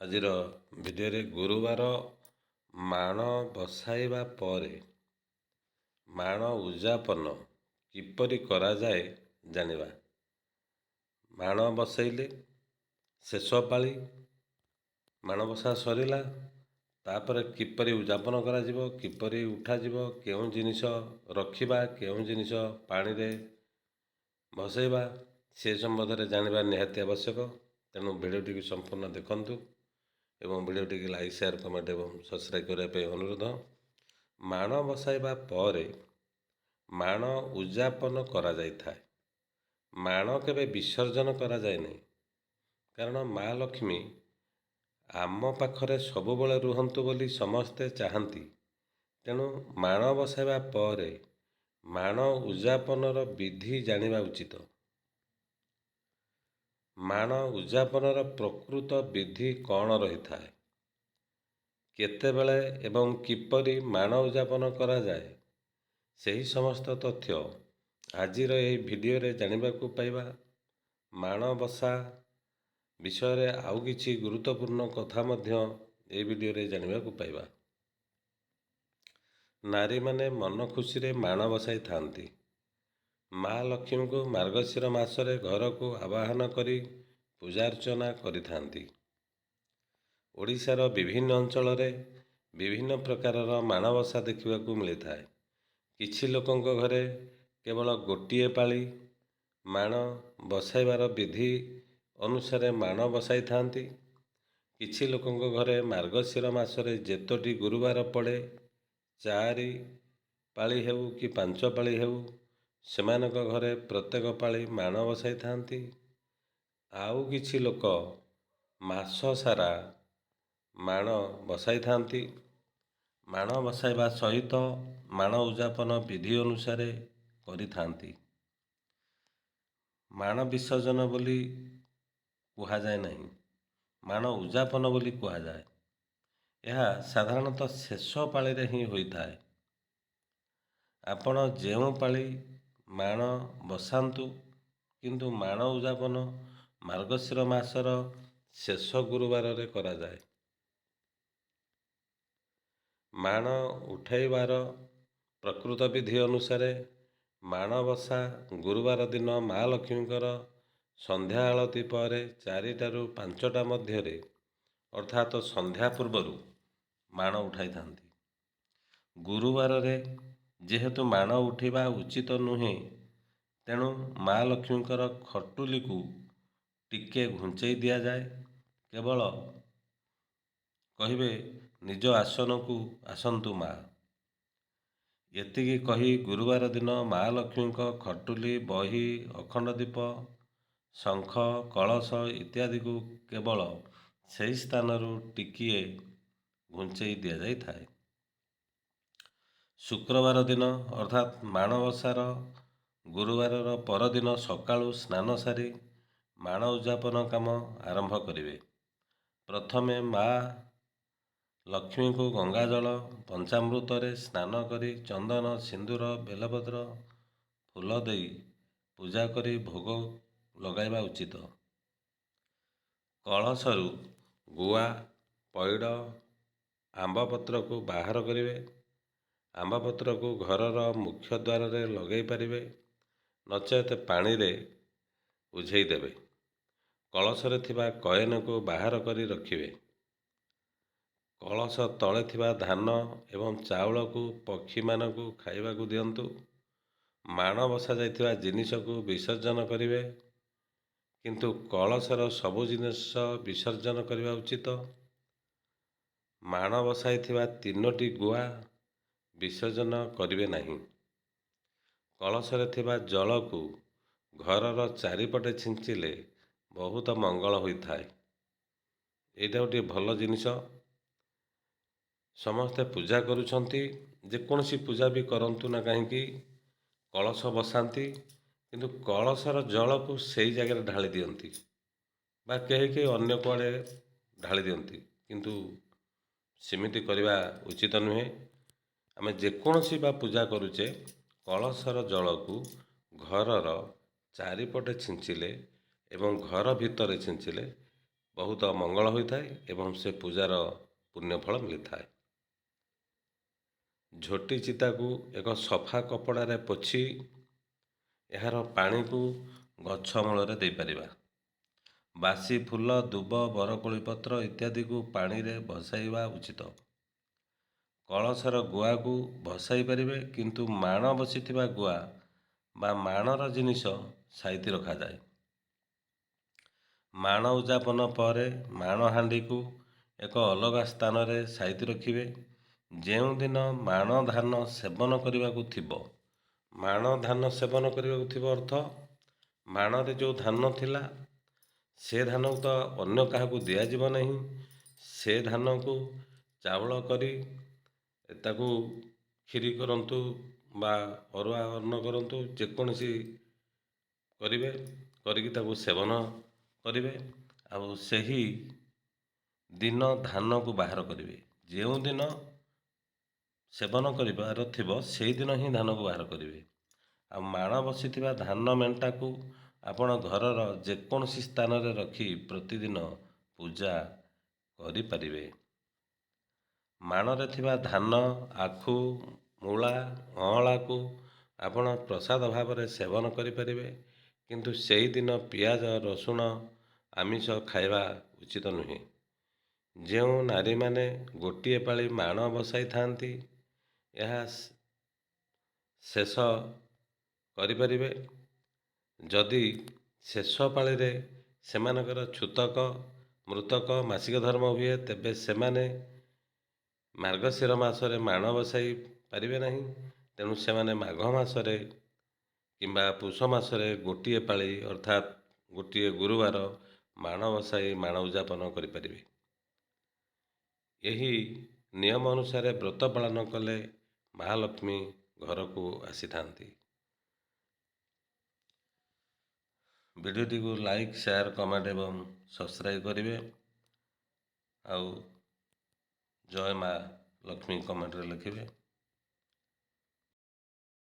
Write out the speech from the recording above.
ଆଜିର ଭିଡ଼ିଓରେ ଗୁରୁବାର ମାଣ ବସାଇବା ପରେ ମାଣ ଉଯାପନ କିପରି କରାଯାଏ ଜାଣିବା। ମାଣ ବସାଇଲେ ଶେଷ ପାଳି ମାଣବସା ସରିଲା, ତାପରେ କିପରି ଉଯାପନ କରାଯିବ, କିପରି ଉଠାଯିବ, କେଉଁ ଜିନିଷ ରଖିବା, କେଉଁ ଜିନିଷ ପାଣିରେ ଭସାଇବା, ସେ ସମ୍ବନ୍ଧରେ ଜାଣିବା ନିହାତି ଆବଶ୍ୟକ। ତେଣୁ ଭିଡ଼ିଓଟିକୁ ସମ୍ପୂର୍ଣ୍ଣ ଦେଖନ୍ତୁ ଏବଂ ଭିଡ଼ିଓଟିକୁ ଲାଇକ୍, ସେୟାର, କମେଣ୍ଟ ଏବଂ ସବସ୍କ୍ରାଇବ୍ କରିବା ପାଇଁ ଅନୁରୋଧ। ମାଣ ବସାଇବା ପରେ ମାଣ ଉଯାପନ କରାଯାଇଥାଏ। ମାଣ କେବେ ବିସର୍ଜନ କରାଯାଏ ନାହିଁ, କାରଣ ମା ଲକ୍ଷ୍ମୀ ଆମ ପାଖରେ ସବୁବେଳେ ରୁହନ୍ତୁ ବୋଲି ସମସ୍ତେ ଚାହାନ୍ତି। ତେଣୁ ମାଣ ବସାଇବା ପରେ ମାଣ ଉଯାପନର ବିଧି ଜାଣିବା ଉଚିତ। ମାଣ ଉଯାପନର ପ୍ରକୃତ ବିଧି କ'ଣ ରହିଥାଏ, କେତେବେଳେ ଏବଂ କିପରି ମାଣ ଉଯାପନ କରାଯାଏ, ସେହି ସମସ୍ତ ତଥ୍ୟ ଆଜିର ଏହି ଭିଡ଼ିଓରେ ଜାଣିବାକୁ ପାଇବା। ମାଣବସା ବିଷୟରେ ଆଉ କିଛି ଗୁରୁତ୍ୱପୂର୍ଣ୍ଣ କଥା ମଧ୍ୟ ଏହି ଭିଡ଼ିଓରେ ଜାଣିବାକୁ ପାଇବା। ନାରୀମାନେ ମନ ଖୁସିରେ ମାଣ ବସାଇଥାନ୍ତି। ମା ଲକ୍ଷ୍ମୀଙ୍କୁ ମାର୍ଗଶିର ମାସରେ ଘରକୁ ଆବାହନ କରି ପୂଜାର୍ଚ୍ଚନା କରିଥାନ୍ତି। ଓଡ଼ିଶାର ବିଭିନ୍ନ ଅଞ୍ଚଳରେ ବିଭିନ୍ନ ପ୍ରକାରର ମାଣବସା ଦେଖିବାକୁ ମିଳିଥାଏ। କିଛି ଲୋକଙ୍କ ଘରେ କେବଳ ଗୋଟିଏ ପାଳି ମାଣ ବସାଇବାର ବିଧି ଅନୁସାରେ ମାଣ ବସାଇଥାନ୍ତି। କିଛି ଲୋକଙ୍କ ଘରେ ମାର୍ଗଶିର ମାସରେ ଯେତୋଟି ଗୁରୁବାର ପଡ଼େ, 4 ପାଳି ହେଉ କି 5 ପାଳି ହେଉ, ସେମାନଙ୍କ ଘରେ ପ୍ରତ୍ୟେକ ପାଳି ମାଣ ବସାଇଥାନ୍ତି। ଆଉ କିଛି ଲୋକ ମାସ ସାରା ମାଣ ବସାଇଥାନ୍ତି। ମାଣ ବସାଇବା ସହିତ ମାଣ ଉଯାପନ ବିଧି ଅନୁସାରେ କରିଥାନ୍ତି। ମାଣ ବିସର୍ଜନ ବୋଲି କୁହାଯାଏ ନାହିଁ, ମାଣ ଉଯାପନ ବୋଲି କୁହାଯାଏ। ଏହା ସାଧାରଣତଃ ଶେଷ ପାଳିରେ ହିଁ ହୋଇଥାଏ। ଆପଣ ଯେଉଁ ପାଳି ମାଣ ବସାନ୍ତୁ, କିନ୍ତୁ ମାଣ ଉଯାପନ ମାର୍ଗଶିର ମାସର ଶେଷ ଗୁରୁବାରରେ କରାଯାଏ। ମାଣ ଉଠାଇବାର ପ୍ରକୃତ ବିଧି ଅନୁସାରେ ମାଣବସା ଗୁରୁବାର ଦିନ ମା ଲକ୍ଷ୍ମୀଙ୍କର ସନ୍ଧ୍ୟା ଆଳତି ପରେ 4ଟାରୁ 5ଟା ମଧ୍ୟରେ, ଅର୍ଥାତ୍ ସନ୍ଧ୍ୟା ପୂର୍ବରୁ ମାଣ ଉଠାଇଥାନ୍ତି। ଗୁରୁବାରରେ ଯେହେତୁ ମାଣ ଉଠିବା ଉଚିତ ନୁହେଁ, ତେଣୁ ମା ଲକ୍ଷ୍ମୀଙ୍କର ଖଟୁଲିକୁ ଟିକେ ଘୁଞ୍ଚେଇ ଦିଆଯାଏ। କେବଳ କହିବେ, ନିଜ ଆସନକୁ ଆସନ୍ତୁ ମା। ଏତିକି କହି ଗୁରୁବାର ଦିନ ମା ଲକ୍ଷ୍ମୀଙ୍କ ଖଟୁଲି, ବହି, ଅଖଣ୍ଡ ଦୀପ, ଶଙ୍ଖ, କଳସ ଇତ୍ୟାଦିକୁ କେବଳ ସେହି ସ୍ଥାନରୁ ଟିକିଏ ଘୁଞ୍ଚେଇ ଦିଆଯାଇଥାଏ। ଶୁକ୍ରବାର ଦିନ ଅର୍ଥାତ୍ ମାଣବସାର ଗୁରୁବାରର ପରଦିନ ସକାଳୁ ସ୍ନାନ ସାରି ମାଣ ଉଯାପନ କାମ ଆରମ୍ଭ କରିବେ। ପ୍ରଥମେ ମା ଲକ୍ଷ୍ମୀଙ୍କୁ ଗଙ୍ଗାଜଳ ପଞ୍ଚାମୃତରେ ସ୍ନାନ କରି ଚନ୍ଦନ, ସିନ୍ଦୁର, ବେଲପତ୍ର, ଫୁଲ ଦେଇ ପୂଜା କରି ଭୋଗ ଲଗାଇବା ଉଚିତ। କଳସରୁ ଗୁଆ, ପଇଡ଼, ଆମ୍ବପତ୍ରକୁ ବାହାର କରିବେ। ଆମ୍ବପତ୍ରକୁ ଘରର ମୁଖ୍ୟ ଦ୍ୱାରରେ ଲଗାଇ ପାରିବେ, ନଚେତ୍ ପାଣିରେ ଉଝେଇ ଦେବେ। କଳସରେ ଥିବା କଏନକୁ ବାହାର କରି ରଖିବେ। କଳସ ତଳେ ଥିବା ଧାନ ଏବଂ ଚାଉଳକୁ ପକ୍ଷୀମାନଙ୍କୁ ଖାଇବାକୁ ଦିଅନ୍ତୁ। ମାଣ ବସାଯାଇଥିବା ଜିନିଷକୁ ବିସର୍ଜନ କରିବେ, କିନ୍ତୁ କଳସର ସବୁ ଜିନିଷ ବିସର୍ଜନ କରିବା ଉଚିତ। ମାଣ ବସାଇଥିବା 3ଟି ଗୁଆ ବିସର୍ଜନ କରିବେ ନାହିଁ। କଳସରେ ଥିବା ଜଳକୁ ଘରର ଚାରିପଟେ ଛିଞ୍ଚିଲେ ବହୁତ ମଙ୍ଗଳ ହୋଇଥାଏ। ଏଇଟା ଗୋଟିଏ ଭଲ ଜିନିଷ। ସମସ୍ତେ ପୂଜା କରୁଛନ୍ତି, ଯେକୌଣସି ପୂଜା ବି କରନ୍ତୁ ନା କାହିଁକି, କଳସ ବସାନ୍ତି, କିନ୍ତୁ କଳସର ଜଳକୁ ସେଇ ଜାଗାରେ ଢାଳି ଦିଅନ୍ତି ବା କେହି କେହି ଅନ୍ୟ କୁଆଡ଼େ ଢାଳି ଦିଅନ୍ତି, କିନ୍ତୁ ସେମିତି କରିବା ଉଚିତ ନୁହେଁ। ଆମେ ଯେକୌଣସି ବା ପୂଜା କରୁଛେ, କଳସର ଜଳକୁ ଘରର ଚାରିପଟେ ଛିଞ୍ଚିଲେ ଏବଂ ଘର ଭିତରେ ଛିଞ୍ଚିଲେ ବହୁତ ମଙ୍ଗଳ ହୋଇଥାଏ ଏବଂ ସେ ପୂଜାର ପୁଣ୍ୟଫଳ ମିଳିଥାଏ। ଝୋଟି ଚିତାକୁ ଏକ ସଫା କପଡ଼ାରେ ପୋଛି ଏହାର ପାଣିକୁ ଗଛ ମୂଳରେ ଦେଇପାରିବା। ବାସି ଫୁଲ, ଦୁବ, ବରକୋଳି ପତ୍ର ଇତ୍ୟାଦିକୁ ପାଣିରେ ଭସାଇବା ଉଚିତ। କଳସର ଗୁଆକୁ ଭସାଇ ପାରିବେ, କିନ୍ତୁ ମାଣ ବସିଥିବା ଗୁଆ ବା ମାଣର ଜିନିଷ ସାଇତି ରଖାଯାଏ। ମାଣ ଉଯାପନ ପରେ ମାଣ ହାଣ୍ଡିକୁ ଏକ ଅଲଗା ସ୍ଥାନରେ ସାଇତି ରଖିବେ। ଯେଉଁଦିନ ମାଣ ଧାନ ସେବନ କରିବାକୁ ଥିବ, ମାଣ ଧାନ ସେବନ କରିବାକୁ ଥିବ ଅର୍ଥ ମାଣରେ ଯେଉଁ ଧାନ ଥିଲା ସେ ଧାନକୁ ତ ଅନ୍ୟ କାହାକୁ ଦିଆଯିବ ନାହିଁ। ସେ ଧାନକୁ ଚାଉଳ କରି ତାକୁ କ୍ଷୀରି କରନ୍ତୁ ବା ଅରୁଆ ଅନ୍ନ କରନ୍ତୁ, ଯେକୌଣସି କରିବେ, କରିକି ତାକୁ ସେବନ କରିବେ। ଆଉ ସେହି ଦିନ ଧାନକୁ ବାହାର କରିବେ। ଯେଉଁ ଦିନ ସେବନ କରିବାର ଥିବ ସେଇଦିନ ହିଁ ଧାନକୁ ବାହାର କରିବେ। ଆଉ ମାଣ ବସିଥିବା ଧାନ ମେଣ୍ଟାକୁ ଆପଣ ଘରର ଯେକୌଣସି ସ୍ଥାନରେ ରଖି ପ୍ରତିଦିନ ପୂଜା କରିପାରିବେ। ମାଣରେ ଥିବା ଧାନ, ଆଖୁ, ମୂଳା, ଅଁଳାକୁ ଆପଣ ପ୍ରସାଦ ଭାବରେ ସେବନ କରିପାରିବେ, କିନ୍ତୁ ସେହିଦିନ ପିଆଜ, ରସୁଣ, ଆମିଷ ଖାଇବା ଉଚିତ ନୁହେଁ। ଯେଉଁ ନାରୀମାନେ ଗୋଟିଏ ପାଳି ମାଣ ବସାଇଥାନ୍ତି, ଏହା ଶେଷ କରିପାରିବେ। ଯଦି ଶେଷ ପାଳିରେ ସେମାନଙ୍କର ଛୁତକ, ମୃତକ, ମାସିକ ଧର୍ମ ହୁଏ, ତେବେ ସେମାନେ ମାର୍ଗଶିର ମାସରେ ମାଣ ବସାଇ ପାରିବେ ନାହିଁ। ତେଣୁ ସେମାନେ ମାଘ ମାସରେ କିମ୍ବା ପୁଷ ମାସରେ ଗୋଟିଏ ପାଳି ଅର୍ଥାତ୍ ଗୋଟିଏ ଗୁରୁବାର ମାଣ ବସାଇ ମାଣ ଉଯାପନ କରିପାରିବେ। ଏହି ନିୟମ ଅନୁସାରେ ବ୍ରତ ପାଳନ କଲେ ମହାଲକ୍ଷ୍ମୀ ଘରକୁ ଆସିଥାନ୍ତି। ଭିଡ଼ିଓଟିକୁ ଲାଇକ୍, ସେୟାର, କମେଣ୍ଟ ଏବଂ ସବସ୍କ୍ରାଇବ୍ କରିବେ। ଆଉ ଜୟ ମା ଲକ୍ଷ୍ମୀ କମେଣ୍ଟରେ ଲେଖିବେ।